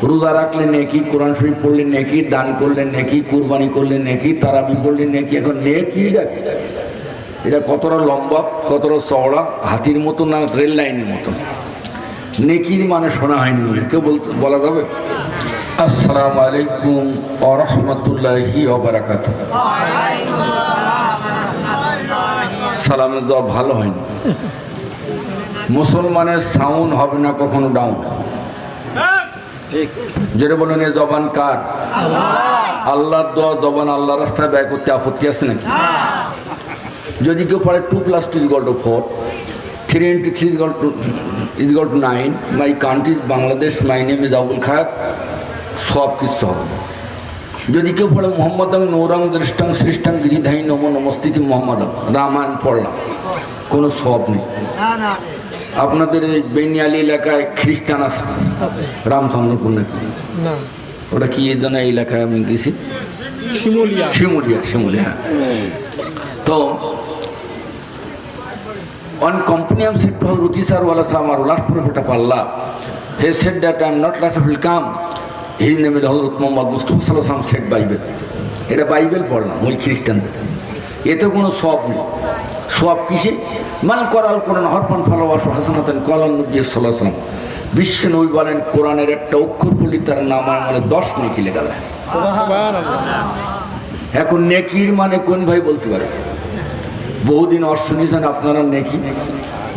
রোজা রাখলে নেকি, কোরআন শরীফ পড়লে নেকি, দান করলে নেকি, কুরবানি করলে নেকি, তারাবি করলে নেকি। এখন নেকি এটা কতটা লম্বা, কতটা চওড়া, হাতির মতো না রেল লাইনের মতো? নেকির মানে শোনা হয়নি বলে কেউ বলা যাবে? আসসালামু আলাইকুম ওয়া রাহমাতুল্লাহি ওয়া বারাকাতুহু। সালামের জবাব ভালো হয়নি। মুসলমানের সাউন্ড হবে না কখনো ডাউন। যেটা বলেন এ জবান কার? আল্লাহর দোয়া জবান আল্লাহ রাস্তায় ব্যয় করতে আপত্তি আছে নাকি? যদি কেউ পড়ে 2 + 2 = 4, 3 × 3 = 9, my country Bangladesh, my name is Abul Khayer, সব কিছু হবে। যদি কেউ পড়ে মোহাম্মদং নৌরং দৃষ্টং সৃষ্টং গিরিধাই নমো নমস্তিতি মোহাম্মদং, রামায়ণ পড়লাম, কোনো সব নেই। আপনাদের এই বেনিয়ালি এলাকায় খ্রিস্টান আছে রামচন্দ্রপুর নাকি? ওটা কি এই জন্য এই এলাকায় আমি গেছি, শিমুলিয়া। তো one companion said to Hazrat Isa alayhi salam, our last prophet of Allah, he said that I am not last will come. His name is Hazrat Muhammad Mustafa sallallahu alaihi wasallam said Bible. এটা Bible পড়লাম ওই খ্রিস্টানদের। এতে কোনো সব নেই। সব কিসে? মান করাল কোরআন হরফান ভালোবাসো হাসানাতান কলান নবী সাল্লাল্লাহু আলাইহি ওয়াসাল্লাম। বিশ্ব নবী বলেন কোরআনের একটা অক্ষর পড়লে তার নাম আমলে 10 নেকি লেখা যায়। সুবহানাল্লাহ। এখন নেকির মানে কোন ভাই বলতে পারে? বহুদিন শুনেছেন আপনারা নেকি,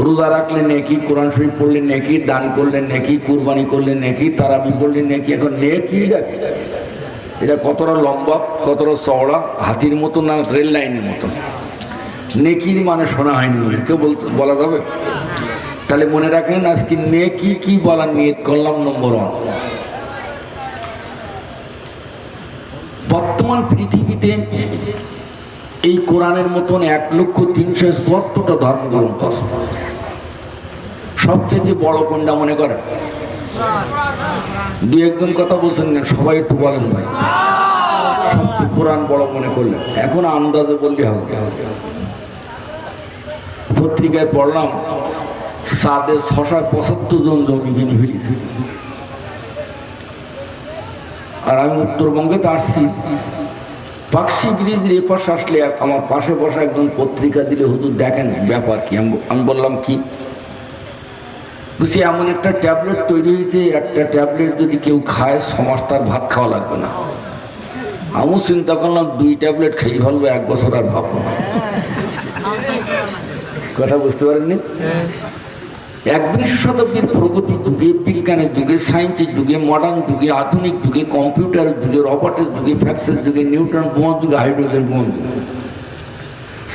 রোজা রাখলে নেকি, কোরআন শরীফ পড়লে নেকি, দান করলে নেকি, কুরবানি করলে নেকি, তারাবি করলে নেকি। এখন নেকি এটা কতটা লম্বা, কতটা চওড়া, হাতির মতো না রেল লাইনের মতো? নেকির মানে শোনা হয়নি বলে কেউ বলা যাবে? তাহলে মনে রাখেন আজকে নেকি কি বলার নিয়ত করলাম। নম্বর 1, বর্তমান পৃথিবীতে এই কোরআনের মতন 1,374টা ধর্মগ্রন্থ আছে। সবচেয়ে বড় কোনটা মনে করেন? 2-1 কথা বলছেন না, সবাই একটু বলেন ভাই। সবচেয়ে কোরআন বড় মনে করলেন, এখন আন্দাজে বললে হবে। পত্রিকায় পড়লাম সাদে 675 জন জমি কিনে ফেলেছে। আর আমি উত্তরবঙ্গে তো আসছি, পাকশি ব্রিজের এপাশ আসলে আমার পাশে বসা একজন পত্রিকা দিলে, হুজুর দেখেন ব্যাপার কি? আমি বললাম কি? বুঝছি এমন একটা ট্যাবলেট তৈরি হয়েছে, একটা ট্যাবলেট যদি কেউ খায় 6 মাস তার ভাত খাওয়া লাগবে না। আমিও চিন্তা করলাম 2 ট্যাবলেট খেয়ে ফেলবো, 1 বছর আর ভাববো না। কথা বুঝতে পারেননি? 21 শতাব্দীর প্রগতি যুগে, বিজ্ঞানের যুগে, সায়েন্সের যুগে, মডার্ন যুগে, আধুনিক যুগে, কম্পিউটারের যুগে, রবটের যুগে, ফ্যাক্সের যুগে, নিউটন বোমার যুগে, হাইড্রোজেন বোমার যুগে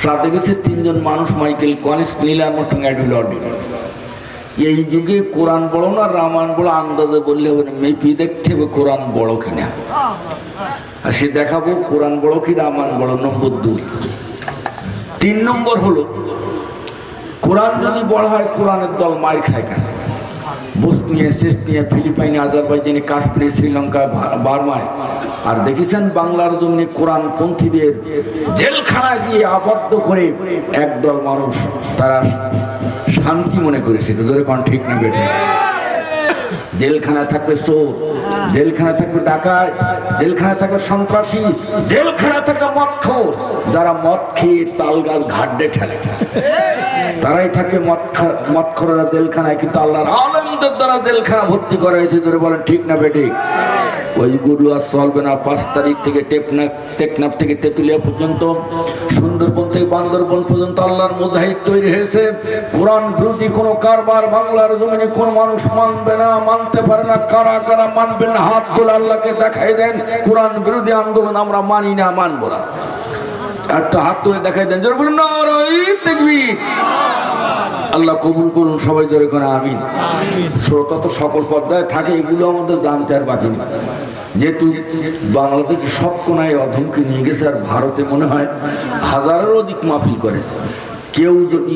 সাথে গেছে 3 জন মানুষ, Michael Collins, Neil Armstrong, Edwin Aldrin. এই যুগে কোরআন বড় না রামায়ণ বড় আন্দাজে বললে হবে না, মেপি দেখতে হবে কোরআন বড় কিনা। আর সে দেখাবো কোরআন বড় কি রামায়ণ বড়। নম্বর 2। 3 নম্বর হলো কোরআন যদি বড় হয় কোরআনের দল মায়ের খায় কেন? বসনিয়া, চেচনিয়া, ফিলিপাইনে, আজারবাইজানে, কাশ্মীরে, শ্রীলঙ্কা, বার্মায়। আর দেখেছেন বাংলার জমিনে কোরআন পন্থীদের জেলখানায় দিয়ে আবদ্ধ করে একদল মানুষ তারা শান্তি মনে করেছে। তোদের কোন ঠিক না বেটে? জেলখানায় থাকবে চোর, জেলখানায় থাকবে ডাকাত, জেলখানায় থাকবে সন্ত্রাসী, জেলখানায় থাকবে মদখোর। যারা মদ খেয়ে তাল গাছ ঘাটে ঠেলে তারাই থাকবে মদখোররা জেলখানায়। কিন্তু আল্লাহর আলেমদের দ্বারা জেলখানা ভর্তি করা হয়েছে। ধরে বলেন ঠিক না বেটি? ওইগুলো আর চলবে না। 5 তারিখ থেকে টেকনাফ থেকে তেঁতুলিয়া পর্যন্ত, সুন্দরবন থেকে বান্দরবন পর্যন্ত আল্লাহর মুজাহিদ তৈরি হয়েছে। কোরআন বিরোধী কোনো কারবার বাংলার জমিনে কোন মানুষ মানবে না, মানতে পারে না। কারা কারা মানবেন না হাত তুলে আল্লাহকে দেখাই দেন। কোরআন বিরোধী আন্দোলন আমরা মানি না, মানবো না। একটা হাত তুলে দেখাই দেন, জোরে বলুন নারায়ে তাকবীর। আল্লাহ কবুল করুন সবাই, জোরে করে আমিন। শ্রোতা তো সকল পর্যায়ে থাকে, এগুলো আমাদের জানতে আর বাকি নেই। যেহেতু বাংলাদেশ সব কোনায় অধমকে নিয়ে গেছে, আর ভারতে মনে হয় 1000-এরও অধিক মাহফিল করেছে। কেউ যদি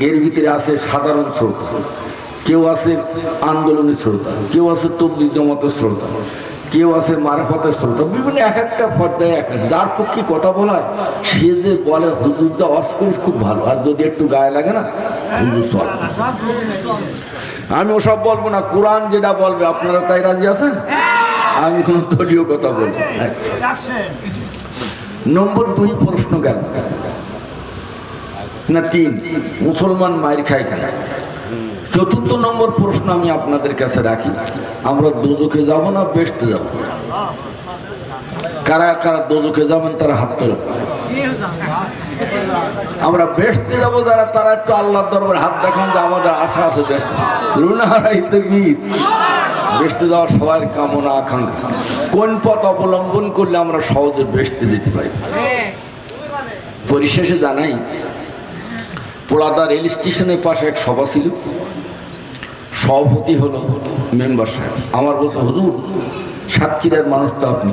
এর ভিতরে আছে সাধারণ শ্রোতা, কেউ আছে আন্দোলনের শ্রোতা, কেউ আছে তবলিগ জামাতের শ্রোতা, কেউ আছে মারফতের শ্রোতা, বিভিন্ন এক একটা পর্যায়ে যার পক্ষে কথা বলা হয় সে যে বলে হুজুরটা অস্করিস খুব ভালো, আর যদি একটু গায়ে লাগে না হুজুর চল। আমি ওসব বলবো না, কোরআন যেটা বলবে আপনারা তাই রাজি আছেন? আমি কোনো দলীয় কথা বলবো। আচ্ছা, নম্বর 2 প্রশ্ন গেল না 3, মুসলমান মায়ের খায় কেন? চতুর্থ নম্বর প্রশ্ন আমি আপনাদের কাছে রাখি, আমরা দোজখে যাব না বেহেশতে যাব? কারা কারা দোজখে যাবেন তারা হাত তোলেন। আমরা বেহেশতে যাব যারা, তারা একটু আল্লাহর দরবারে হাত দেখান যে আমাদের আশা আছে বেহেশতে। রুনারাই তাকবীর। বেহেশতে যাওয়ার সবার কামনা আকাঙ্ক্ষা, কোন পথ অবলম্বন করলে আমরা সহজে বেহেশতে যেতে পারি? পরিশেষে জানাই, পোড়াদা রেল স্টেশনের পাশে এক সভা ছিল, সভাপতি হলো মেম্বার সাহেব। আমার বলছে, হুজুর সাতক্ষীরার মানুষ তো আপনি,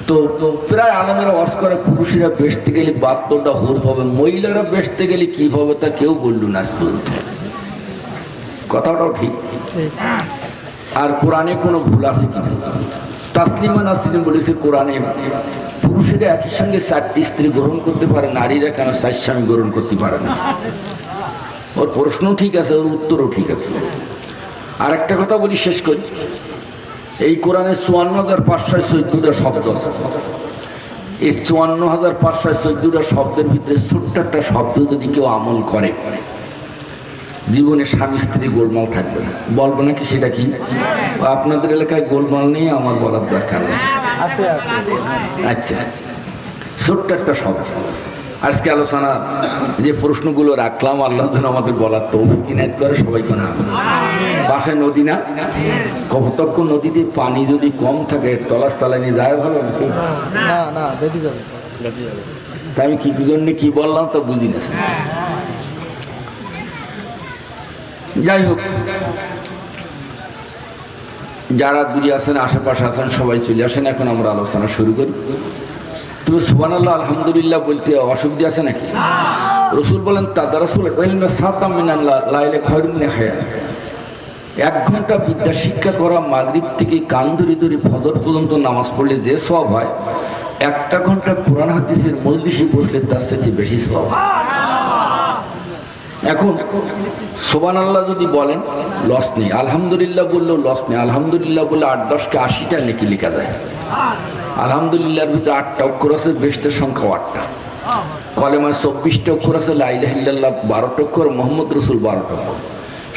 তো প্রায় আলেমেরা ওয়াজ করে পুরুষেরা বেচতে গেলে 72টা হুর হবে, মহিলারা বেচতে গেলে কি হবে তা কেউ বলল না। কথাটাও ঠিক। আর কোরআনে কোনো ভুল আছে কি? তাসলিমা নাসরিন বলেছে কোরআনে পুরুষেরা একই সঙ্গে 4টি স্ত্রী গ্রহণ করতে পারে, নারীরা কেন 4 স্বামী গ্রহণ করতে পারে না? ওর প্রশ্ন ঠিক আছে, ওর উত্তরও ঠিক আছে। আর একটা কথা বলি, শেষ করি। এই কোরআনে 54,514টা শব্দ আছে। এই 54,514টা শব্দের ভিতরে ছোট্ট একটা শব্দ যদি কেউ আমল করে, জীবনে স্বামী স্ত্রী গোলমাল থাকবে না। বলবো নাকি সেটা কি? আপনাদের এলাকায় গোলমাল নেই, আমার বলার দরকার নেই। আচ্ছা, ছোট্ট একটা শব্দ। আজকে আলোচনা যে প্রশ্নগুলো রাখলাম, আল্লাহ যেন আমাদের বলার তৌফিক ইনায়েত করে সবাইকে। না পাশে নদী না, কপোতাক্ষ নদীতে পানি যদি কম থাকে টলার চালানি যায় ভালো নাকি? না, বেঁধে যাবে। তাই আমি কি জন্য কি বললাম তা বুঝি না। যাই হোক, যারা দূরে আছেন আশেপাশে আছেন সবাই চলে আসেন, এখন আমরা আলোচনা শুরু করি। তুমি সুবহানাল্লাহ আলহামদুলিল্লাহ বলতে অসুবিধা আছে নাকি? রসুল বলেন তাদারাসুল ইলমে সাতাম মিনাল্লাহ লাইলে খায়রুম মিন হায়াত। 1 ঘন্টা বিদ্যা শিক্ষা করা, মাগরিব থেকে কান ধরে ধরে ফজর পর্যন্ত নামাজ পড়লে যে সওয়াব হয়, 1টা ঘন্টা কোরআন হাদিসের মজলিসে বসলে তার সাথে বেশি সওয়াব হয়। এখন সুবহানাল্লাহ যদি বলেন লস নেই, আলহামদুলিল্লাহ বললেও লস নেই। আলহামদুলিল্লাহ বললে 8-10কে 80টা নেকি লেখা যায়। আলহামদুলিল্লাহর ভিতরে 8টা অক্ষর আছে, বেহেশতের সংখ্যা 8টা। কলেমায় 24টা অক্ষর আছে, লা ইলাহা ইল্লাল্লাহ 12টা অক্ষর, মুহাম্মদ রাসূল 12টা অক্ষর।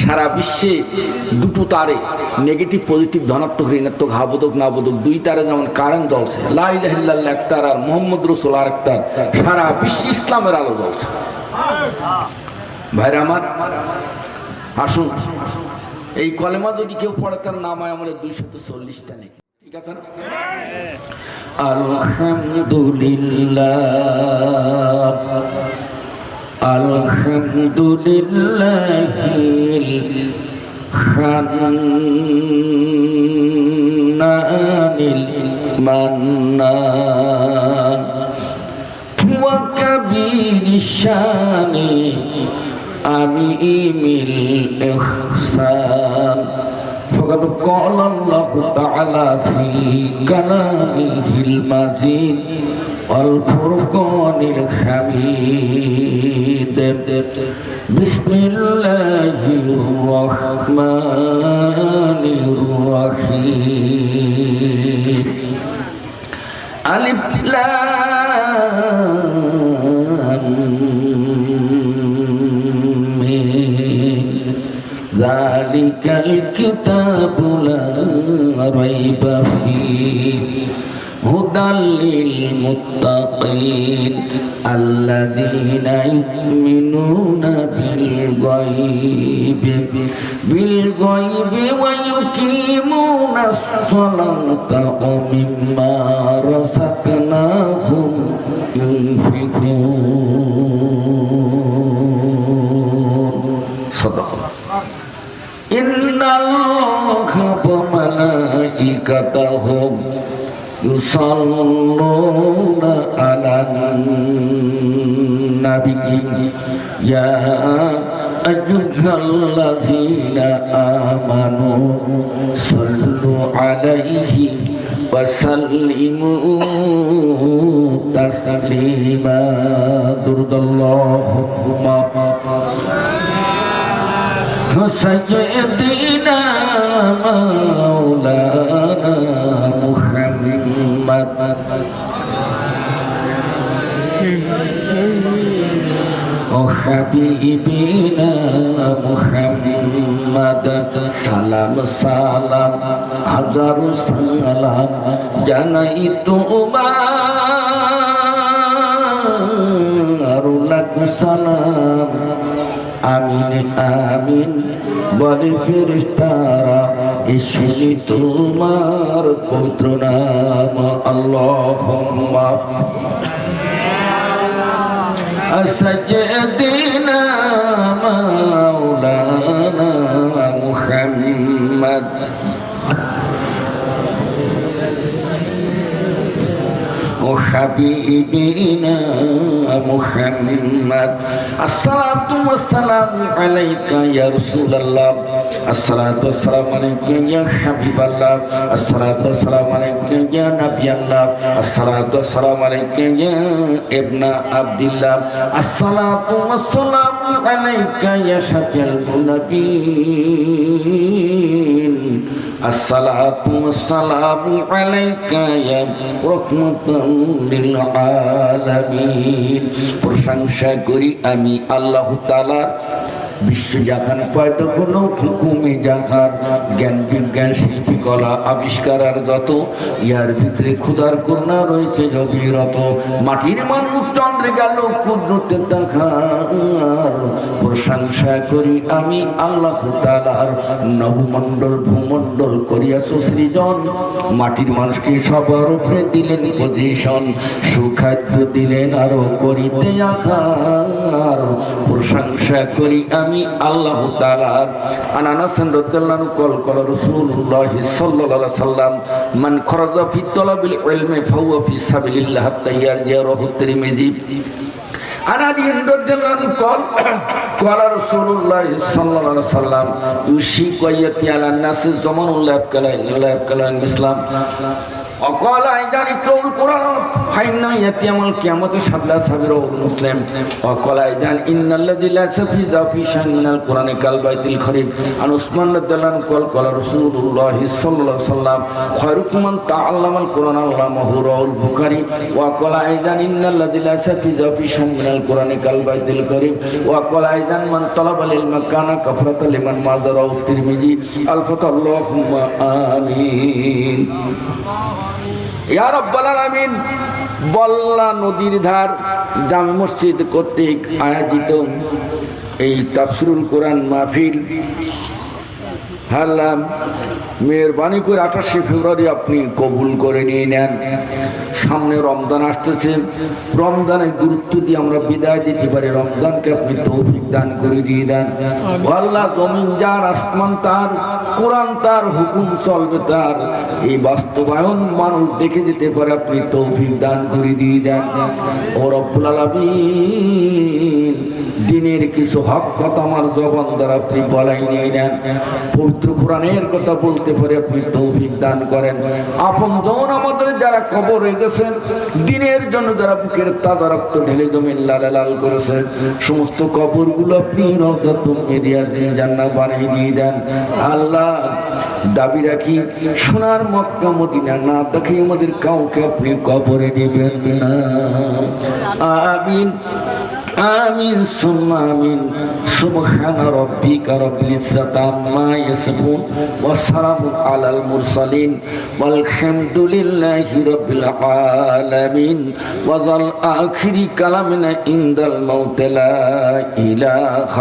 সারা বিশ্বে 2টো তারে নেগেটিভ পজিটিভ ধনাত্মক ঋণাত্মক হাবোধক নাবোধক 2 তারে যেমন কারেন্ট জ্বলছে, লা ইলাহা ইল্লাল্লাহ এক তার আর মুহাম্মদ রাসূল আর এক তার, সারা বিশ্বে ইসলামের আলো জ্বলছে। ভাইরা আমার, আসুন এই কলেমা যদি কেউ পড়ে তার নাম হয় আমাদের 240টা নেকি। ঠিক আছে না? আলহামদুলিল্লাহ আলহামদুলিল্লাহিল হান্নানিল মান্নান ওয়া কাবীরিশ শানি আমিমিল ইহসান ফাকাদ ক্বালা আল্লাহু তাআলা ফি কালামিহিল মাজিদ ওয়াল ফুরকানিল হামিদ। বিসমিল্লাহির রাহমানির রাহিম। আলিফ লাম মিম যালিকাল কিতাবু লা রাইবা ফীহি হুদাল লিল মুত্তাকিন আল্লাযীনা ইউমিনুনা বিল গায়বি ওয়া ইউকিমুনাস সালাতা ওয়া মিম্মা রাযাকনাহুম ইউনফিকুন। সাদাকাল্লাহ। ইন্নাল্লাহা ওয়া মালাইকাতাহু ইউসাল্লুনা আলান নাবী ইয়া আইয়ুহাল্লাযীনা আমানু সাল্লু আলাইহি ওয়া সাল্লিমু তাসলিমা। দুরুদাল্লাহুম্মা سيدنا مولانا محمد حبيبنا محمد সালাম সালাম হাজার সালাম জানাই তোমার লাখ সালাম আমিন আমিন বলে ফেরেশতারা এসে তোমার পবিত্র নাম আল্লাহুম্মা سيدنا مولانا محمد وحبيبنا محمد الصلاة والسلام عليك يا رسول الله الصلاة والسلام عليك يا حبيب الله الصلاة والسلام عليك يا نبي الله الصلاة والسلام عليك يا ابن عبد الله الصلاة والسلام عليك يا شفيع النبيين الصلاة والسلام عليك يا رحمة للعالمين প্রশংসা করি আমি আল্লাহ তাআলার বিশ্ব জাহান পয়দা হলো হুকুমে জাহান জ্ঞান বিজ্ঞান শিল্পী কলা আবিষ্কার যত ইয়ার ভিতরে খুদার করুণা রয়েছে অবিরত মাটির মানুষ চন্দ্রে গেল কুদরতে দেখার প্রশংসা করি আমি আল্লাহ তাআলার নবমণ্ডল ভূমণ্ডল করিয়াছ সৃজন মাটির মানুষকে সবার উপরে দিলেন পজিশন সুখাদ্য দিলেন আরো করিতে আকার প্রশংসা করি আমি আল্লাহ তাআলার আনাস রাদিয়াল্লাহু কল কল রাসূলুল্লাহ সাল্লাল্লাহু আলাইহি সাল্লাম মান খরাজা ফি তালাবিল ইলমি ফাহুয়া ফি সাবিলিল্লাহ হাত্তা ইয়ারজিয়া রাহু তিরমিজি আনা রাদিয়াল্লাহু কল কল রাসূলুল্লাহ সাল্লাল্লাহু আলাইহি সাল্লাম ইউশি কয়াতি আলা নাস জামানুল্লাহ কালাম ইসলাম وقال أيضا اقرأوا القرآن فإن يأتي يوم القيامة شبلا صبروا مسلم وقال أيضا إن الذي لا يستفيد في شيء من القرآن كالبيت الخريب عن عثمان رضي الله عنه قال رسول الله صلى الله عليه وسلم خيركم من تعلم القرآن علمه رواه البخاري وقال أيضا إن الذي لا يستفيد في شيء من القرآن كالبيت الخريب وقال أيضا من طلب العلم كان كفرة لمن مات رواه الترمذي الفتح اللهم آمين ইয়া রাব্বাল আলামিন বল্লা নদীর ধার জামে মসজিদ কর্তৃক আয়োজিত এই তাফসিরুল কোরআন মাহফিল হাল্লাম মেহরবানি করে 28 ফেব্রুয়ারি আপনি কবুল করে নিয়ে নেন সামনে রমজান আসতেছে রমজানের গুরুত্ব দিয়ে আমরা বিদায় দিতে পারি রমজানকে আপনি তৌফিক দান করে দিয়ে দেন আল্লাহ জমিন যার আসমান তার কোরআন তার হুকুম চলবে তার এই বাস্তবায়ন মানুষ দেখে যেতে পারে আপনি তৌফিক দান করে দিয়ে দেন ও রব্বুল আলামিন দিনের কিছু হক কথা আমার জবান দ্বারা আপনি বলাই নিয়ে নেন পবিত্র কোরআনের কথা বলতে পারে আপনি তৌফিক দান করেন আপনজন আমাদের যারা কবর হয়ে গেছেন দিনের জন্য যারা বুকের তাজা রক্ত ঢেলে জমিন লাল লাল করেছেন সমস্ত কবরগুলো আপনি রওজাতুল মিরিয়াজিল জান্নাত বানিয়ে দিয়ে দেন আল্লাহ দাবি রাখি সোনার মক্কা মদিনা না দেখে আমাদের কাউকে আপনি কবরে নেবেন না আমিন آمين ثم آمين سبحان ربك رب العزة عما يصفون وسلام على المرسلين والحمد لله رب العالمين وظل آخر كلامنا عند الموت لا إله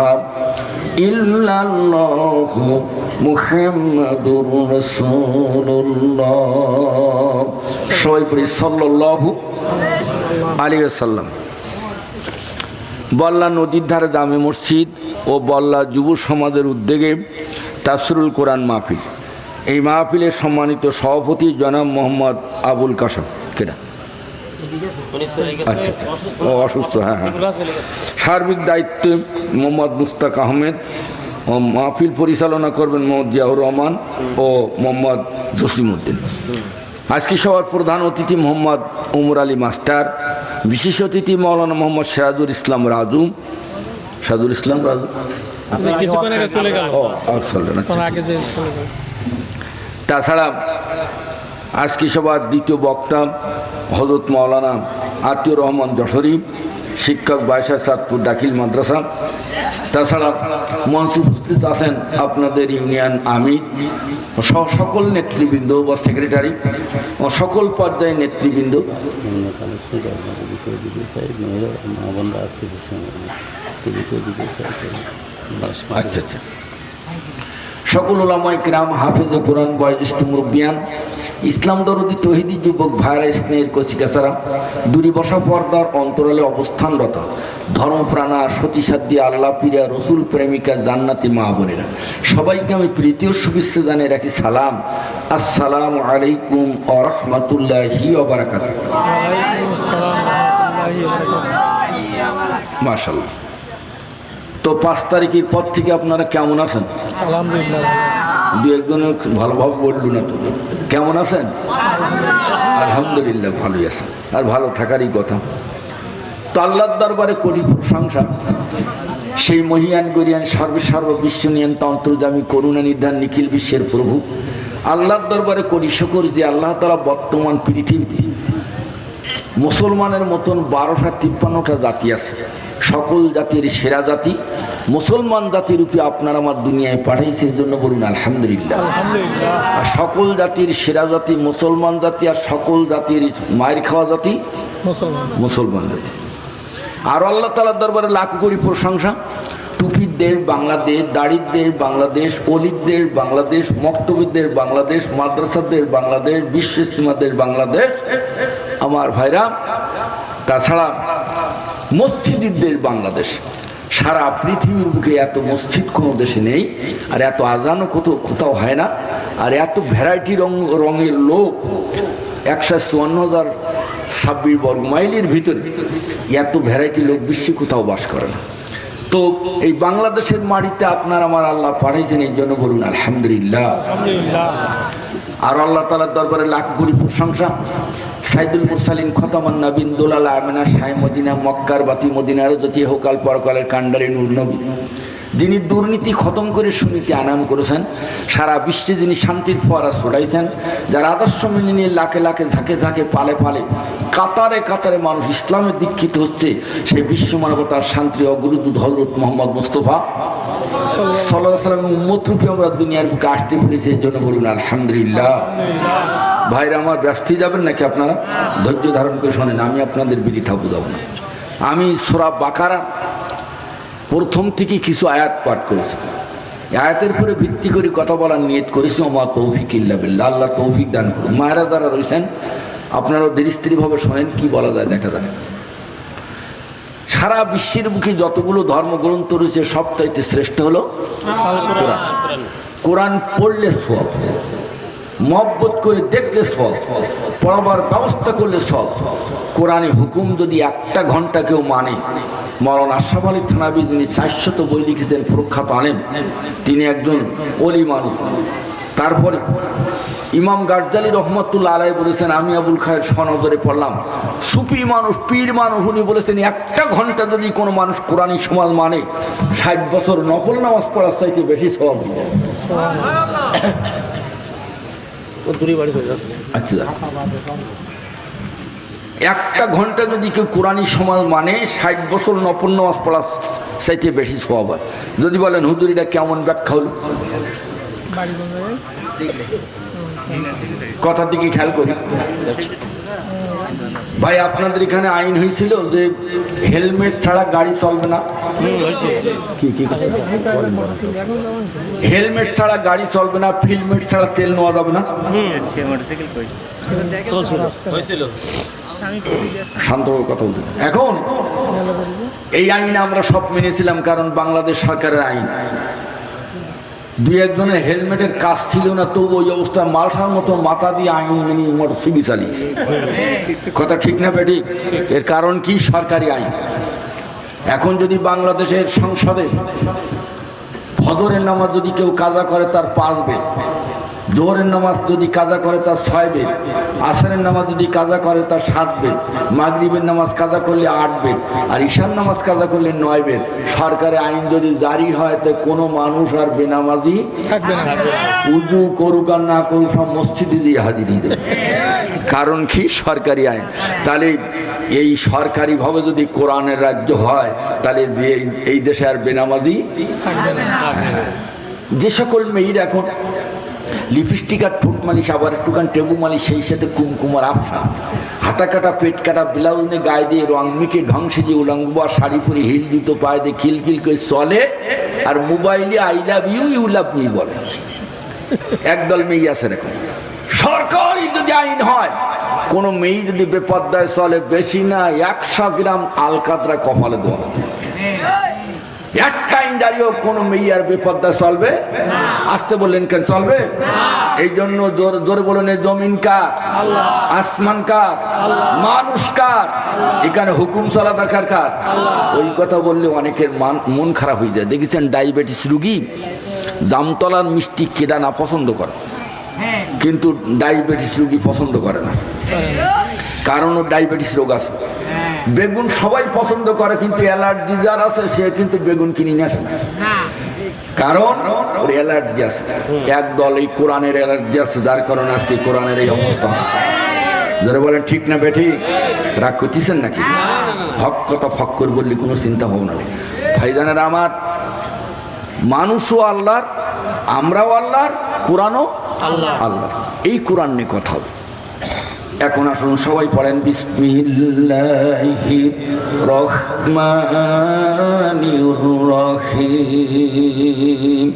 إلا الله محمد رسول الله شوي صلى الله عليه وسلم বল্লা নদীর ধারে জামে মসজিদ ও বল্লা যুব সমাজের উদ্যোগে তাফসিরুল কোরআন মাহফিল এই মাহফিলের সম্মানিত সভাপতি জনাব মোহাম্মদ আবুল কাসম কেডা আচ্ছা ও অসুস্থ হ্যাঁ সার্বিক দায়িত্বে মোহাম্মদ মুস্তাক আহমেদ ও মাহফিল পরিচালনা করবেন মোহাম্মদ জিয়াউর রহমান ও মোহাম্মদ জসিমউদ্দিন আজকে সবার প্রধান অতিথি মোহাম্মদ উমর আলী মাস্টার বিশেষ অতিথি মৌলানা মোহাম্মদ সিরাজুল ইসলাম রাজু কিছুক্ষণ আগে চলে গেল। তাছাড়া আজকে সবার দ্বিতীয় বক্তা হযরত মাওলানা আতিউর রহমান যশোরী, শিক্ষক বাইশা চাঁদপুর দাখিল মাদ্রাসা। তাছাড়া মঞ্চে উপস্থিত আছেন আপনাদের ইউনিয়ন আমির সহ সকল নেতৃবৃন্দ বা সেক্রেটারি ও সকল পর্যায়ের নেতৃবৃন্দ। আচ্ছা আচ্ছা, সকল ওলামায়ে কেরাম, হাফেজে কোরআন, বয়োজ্যেষ্ঠ মুরব্বিয়ান, ইসলাম দরদি তৌহিদি যুবক ভাইরা, স্নেহের কচিকাচারা, দূরে বসা পর্দার অন্তরালে অবস্থানরত ধর্মপ্রাণা, সতীসাধ্যী, আল্লাহ প্রিয়া, রসুল প্রেমিকা, জান্নাতি মা বোনেরা, সবাইকে আমি প্রীতি ও শুভেচ্ছা জানিয়ে রাখি সালাম। আসসালামু আলাইকুম ওয়া রাহমাতুল্লাহি ওয়া বারাকাতুহু। মাশাআল্লাহ। তো 5 তারিখের পর থেকে আপনারা কেমন আছেন? আলহামদুলিল্লাহ। দু একজনে ভালোভাবে বললো না তো, কেমন আছেন? আলহামদুলিল্লাহ, ভালোই আছেন, আর ভালো থাকারই কথা। তো আল্লাহর দরবারে কোটি প্রশংসা, সেই মহিয়ান গরিয়ান সর্ববিশ্ব নিয়ন্তা অন্তর্যামী করুণা নিধান নিখিল বিশ্বের প্রভু আল্লাহর দরবারে কোটি শুকর যে আল্লাহ তাআলা বর্তমান পৃথিবীতে মুসলমানের মতন 1253টা জাতি আছে, সকল জাতির সেরা জাতি মুসলমান জাতির রূপে আপনার আমার দুনিয়ায় পাঠাইছে, এই জন্য বলুন আলহামদুলিল্লাহ। আর সকল জাতির সেরা জাতি মুসলমান জাতি, আর সকল জাতির মায়ের খাওয়া জাতি মুসলমান জাতি। আর আল্লাহ তাআলার দরবারে লাখ কোটি প্রশংসা, টুপির দেশ বাংলাদেশ, দাড়ির দেশ বাংলাদেশ, অলির দেশ বাংলাদেশ, মক্তবের দেশ বাংলাদেশ, মাদ্রাসার দেশ বাংলাদেশ, বিশ্ব ইস্তেমার দেশ বাংলাদেশ আমার ভাইরা। তাছাড়া মসজিদের দেশ বাংলাদেশ। সারা পৃথিবীর বুকে এত মসজিদ কোনো দেশে নেই, আর এত আজানও কোথাও হয় না, আর এত ভ্যারাইটি রঙের লোক 154,026 বর্গ মাইলের ভিতরে এত ভ্যারাইটি লোক বিশ্বে কোথাও বাস করে না। তো এই বাংলাদেশের মাটিতে আপনার আমার আল্লাহ পাঠাইছেন, এই জন্য বলুন আলহামদুলিল্লাহ। আর আল্লাহ তাআলার দরবারে লাখ কোটি প্রশংসা, সাইদুল মুরসালিন, খতামান নবীন, দোলাল আমিনা, শাহে মদিনা, মক্কার বাতি, মদিনার জ্যোতি, হোকাল পরকালের কান্ডারি নূর নবী, যিনি দুর্নীতি খতম করে সুনীতি আনায়ন করেছেন, সারা বিশ্বে যিনি শান্তির ফোয়ারা ছড়াইছেন, যার আদর্শ মেনে নিয়ে লাখে লাখে ঝাঁকে ঝাঁকে পালে পালে কাতারে কাতারে মানুষ ইসলামে দীক্ষিত হচ্ছে, সেই বিশ্ব মানবতার শান্তি অগ্রদূত হযরত মুহাম্মদ মুস্তাফা সাল্লাল্লাহু আলাইহি ওয়াসাল্লামের উম্মত রূপে আমরা দুনিয়ার বুকে আসতে পেরেছি, এর জন্য বলুন আলহামদুলিল্লাহ। ভাইরা আমার, ব্যস্ত যাবেন নাকি? আপনারা ধৈর্য ধারণ করে শোনেন, আমি আপনাদের বিরিথা বুঝাবো না। আমি সূরা বাকারা প্রথম থেকে কিছু আয়াত পাঠ করেছি, আয়াতের পরে ভিত্তি করে কথা বলার নিয়ত করেছি। ওমা তৌফিক ইল্লা বিল্লাহ, আল্লাহ তৌফিক দান করুন। মায়েরা যারা রয়েছেন আপনারাও ধীরস্থিরভাবে শোনেন, কি বলা যায় দেখা যায়। সারা বিশ্বের বুকে যতগুলো ধর্মগ্রন্থ রয়েছে সবচাইতে শ্রেষ্ঠ হলো কোরআন। কোরআন পড়লে সওয়াব, মহব্বত করে দেখলে সওয়াব, পড়াবার ব্যবস্থা করলে সওয়াব। কোরআনে হুকুম যদি 1 ঘন্টা কেউ মানে, মাওলানা আশরাফ আলী থানভী যিনি 400 বই লিখেছেন, প্রখ্যাত আলেম, তিনি একজন ওলি মানুষ। তারপরে ইমাম গাজ্জালী রহমাতুল্লাহ আলাইহি বলেছেন, আমি আবুল খায়ের সনদরে পড়লাম, সুফি মানুষ, পীর মানুষ, উনি বলেছেন 1 ঘন্টা যদি কোনো মানুষ কোরআনী সমাজ মানে 60 বছর নফল নামাজ পড়ার চাইতে বেশি সওয়াব হবে। আচ্ছা, 1 ঘন্টা যদি কেউ কোরআনী সমাজ মানে 60 বছর নফল নামাজ পড়ার চাইতে বেশি সওয়াব হয়। যদি বলেন হুজুর এটা কেমন ব্যাখ্যা হলো, কথার দিকে খেয়াল করি। ভাই আপনাদের এখানে আইন হয়েছিল যে হেলমেট ছাড়া গাড়ি চলবে না, হেলমেট ছাড়া গাড়ি চলবে না, ফিলমেট ছাড়া তেল নেওয়া যাবে না, শান্ত কথা বলতে। এখন এই আইন আমরা সব মেনেছিলাম, কারণ বাংলাদেশ সরকারের আইন। 2-1 জনের হেলমেটের কাজ ছিল না, তবু ওই অবস্থায় মালসার মতো মাথা দিয়ে আইন মেনে মোটর সিবি চালিয়েছে। কথা ঠিক না বেঠিক? এর কারণ কি? সরকারি আইন। এখন যদি বাংলাদেশের সংসদে ফজরের নামাজ যদি কেউ কাজা করে, তার 5 বেল, জোহরের নামাজ যদি কাজা করে তার 6 বেদ, আসরের নামাজ যদি কাজা করে তার 7 বেদ, মাগরিবের নামাজ কাজা করলে 8 বেদ, আর ঈশার নামাজ কাজা করলে 9 বেদ। সরকারি আইন যদি জারি হয় তো কোনো মানুষ আর বেনামাজি থাকবে না। উজু করুক আর না করুক সব মসজিদে দিয়ে হাজিরি দেবে। কারণ কি? সরকারি আইন। তাহলে এই সরকারিভাবে যদি কোরআনের রাজ্য হয় তাহলে এই দেশে আর বেনামাজি থাকবে না। যে সকল মেয়েরা এখন লিপস্টিক আর ঠোঁট মালিশ আবার একটুখান টেবু মালিশ সেই সাথে কুমকুমার আফসা হাতা কাটা পেট কাটা ব্লাউজ নিয়ে গায়ে দিয়ে রং মিকে ঢং সেজে উলঙ্গ আর শাড়ি পরে হিল জুতো পায়ে দিয়ে খিলখিল করে চলে আর মোবাইলে I love you you love me বলে। একদল মেয়ে আছে এরকম। সরকারি যদি আইন হয় কোনো মেয়ে যদি বেপর্দায় চলে বেশি না 100 গ্রাম আলকাতরা কপালে দেওয়া হবে। একটা আইন জারি হোক কোনো মেয়ে আর বেপর্দা চলবে? আসতে বললেন কেন চলবে? এই জন্য জোরে বলুন জমিন কার? আসমান কার? মানুষ কার? এখানে হুকুম চলা দরকার কার? ওই কথা বললে অনেকের মন খারাপ হয়ে যায়। দেখেছেন ডায়াবেটিস রুগী জামতলার মিষ্টি কেডা না পছন্দ করে, কিন্তু ডায়াবেটিস রুগী পছন্দ করে না। কারণ ওর ডায়াবেটিস রোগ আছে। বেগুন সবাই পছন্দ করে কিন্তু অ্যালার্জি যার আছে সে কিন্তু বেগুন কিনে নিয়ে আসে না, কারণ ওর অ্যালার্জি আছে। একদল এই কোরআনের অ্যালার্জি আছে, যার কারণে আজকে কোরআনের এই অবস্থা। যারা বলেন ঠিক না বেঠিক? রাগ করতেছেন নাকি? হক কথা ফক্কর বললে কোনো চিন্তা ভাবনা নেই। ভাইজানেরা আমার, মানুষও আল্লাহর, আমরাও আল্লাহর, কোরআনও আল্লাহর। এই কোরআন নিয়ে কথা হবে। এখন আসুন সবাই পড়েন বিসমিল্লাহির রহমানির রহিম।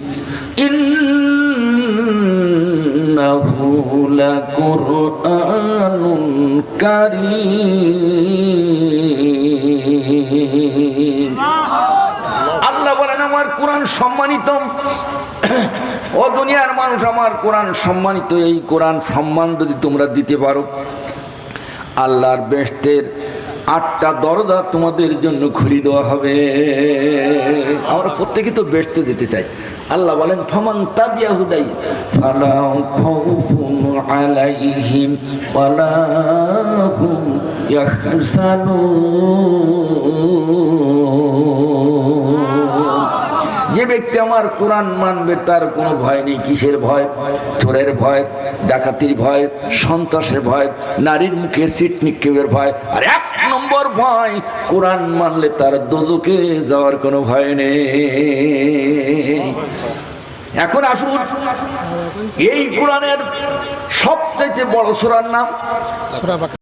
ইন্নাহু লাকুরআনুন কারীম। আল্লাহ বলেন আমার কোরআন সম্মানিত। ও দুনিয়ার মানুষ, আমার কোরআন সম্মানিত। এই কোরআন সম্মান যদি তোমরা দিতে পারো, আল্লাহর বেহেশতের 8টা দরজা তোমাদের জন্য খুলে দেওয়া হবে। আমরা প্রত্যেকে তো বেহেশতে দিতে চাই। আল্লাহ বলেন ফামান তাবিয়া হুদাই ফালা খাউফুন আলাইহিম ওয়ালা হুম ইয়াহজানুন। যে ব্যক্তি আমার কোরআন মানবে তার কোনো ভয় নেই। কিসের ভয়? চোরের ভয়, ডাকাতির ভয়, সন্ত্রাসের ভয়, নারীর মুখে সিট নিক্ষেপের ভয়। আর 1 নম্বর ভয়, কোরআন মানলে তার দোজখে যাওয়ার কোনো ভয় নেই। এখন আসুন, এই কোরআনের সবচাইতে বড় সূরার নাম সূরা বাকারা।